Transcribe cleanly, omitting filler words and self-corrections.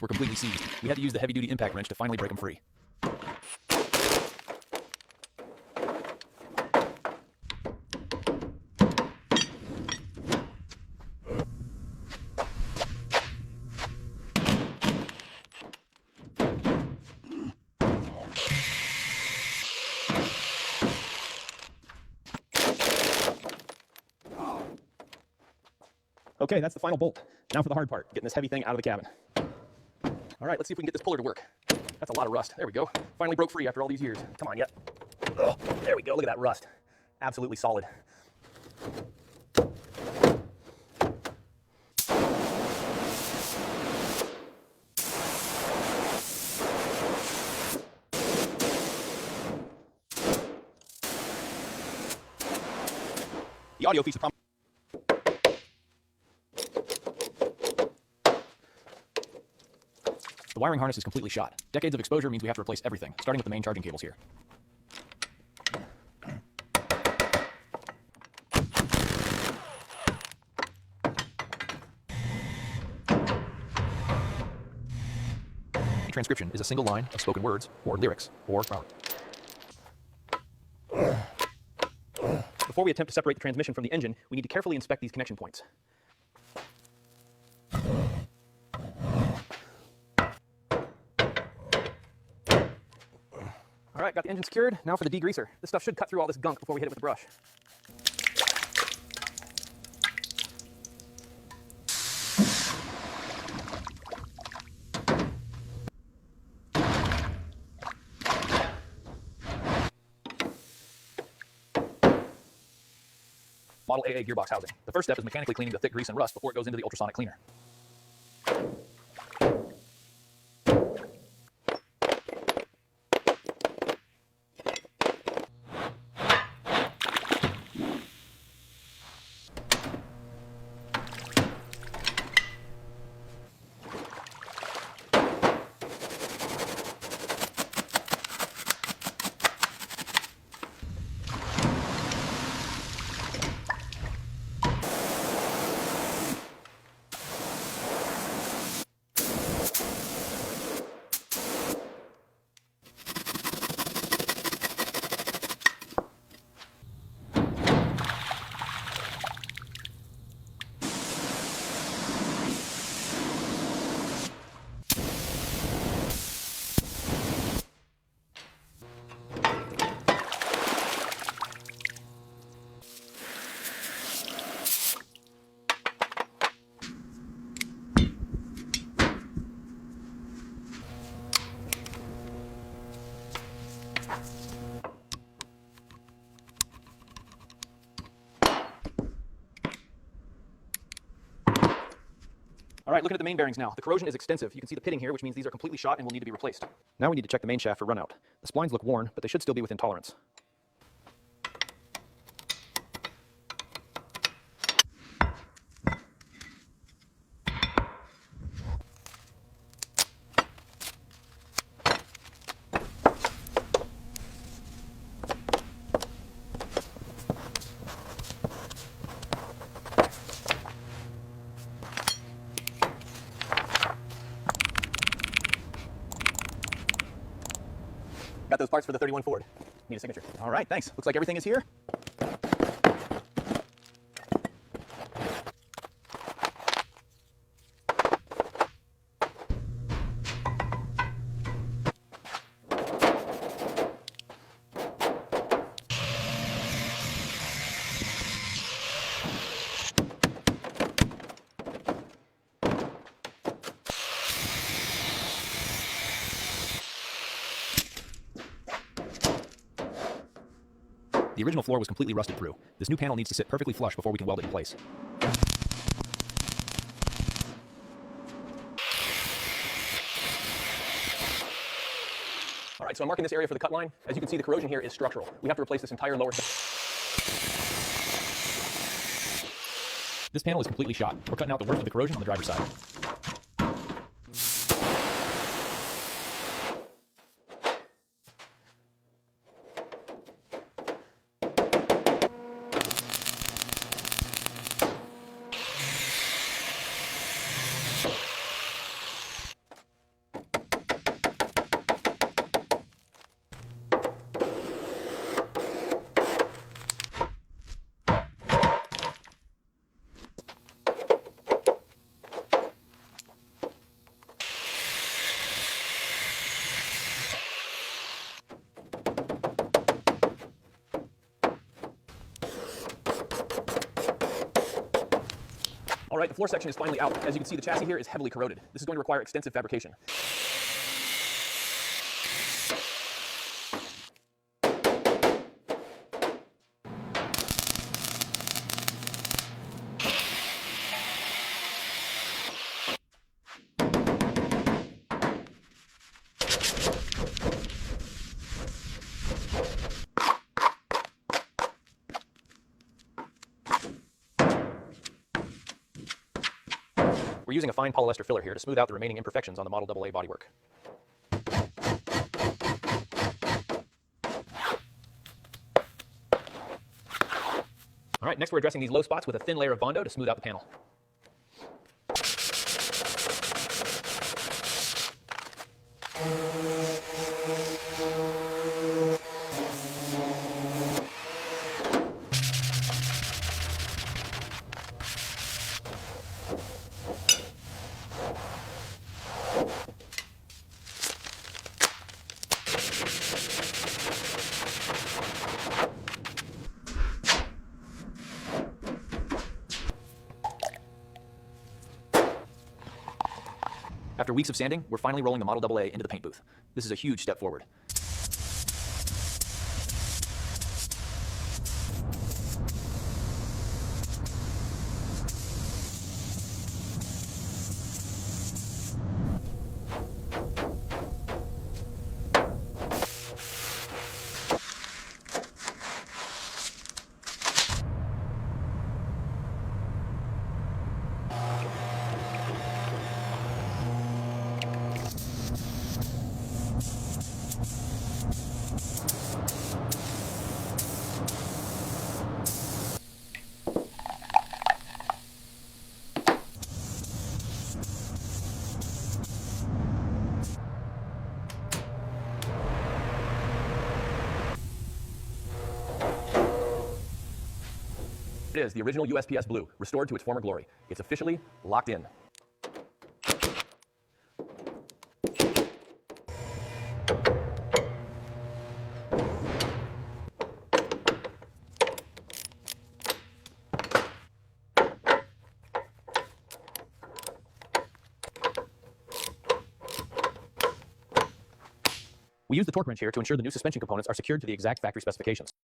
were completely seized. We had to use the heavy-duty impact wrench to finally break them free. Okay, that's the final bolt. Now for the hard part, getting this heavy thing out of the cabin. All right, let's see if we can get this puller to work. That's a lot of rust. There we go. Finally broke free after all these years. Come on, yet. Oh, there we go. Look at that rust. Absolutely solid. The audio feeds the problem. The wiring harness is completely shot. Decades of exposure means we have to replace everything, starting with the main charging cables here. Transcription is a single line of spoken words, or lyrics, or Before we attempt to separate the transmission from the engine, we need to carefully inspect these connection points. All right, got the engine secured. Now for the degreaser. This stuff should cut through all this gunk before we hit it with the brush. Model AA gearbox housing. The first step is mechanically cleaning the thick grease and rust before it goes into the ultrasonic cleaner. All right, looking at the main bearings now. The corrosion is extensive. You can see the pitting here, which means these are completely shot and will need to be replaced. Now we need to check the main shaft for runout. The splines look worn, but they should still be within tolerance. Got those parts for the 31 Ford. Need a signature. All right, thanks. Looks like everything is here. The original floor was completely rusted through. This new panel needs to sit perfectly flush before we can weld it in place. All right, so I'm marking this area for the cut line. As you can see, the corrosion here is structural. We have to replace this entire lower section. This panel is completely shot. We're cutting out the worst of the corrosion on the driver's side. right, the floor section is finally out. As you can see, the chassis here is heavily corroded. This is going to require extensive fabrication. We're using a fine polyester filler here to smooth out the remaining imperfections on the Model AA bodywork. All right, next we're addressing these low spots with a thin layer of Bondo to smooth out the panel. After weeks of sanding, we're finally rolling the Model AA into the paint booth. This is a huge step forward. It is the original USPS Blue, restored to its former glory. It's officially locked in. We use the torque wrench here to ensure the new suspension components are secured to the exact factory specifications.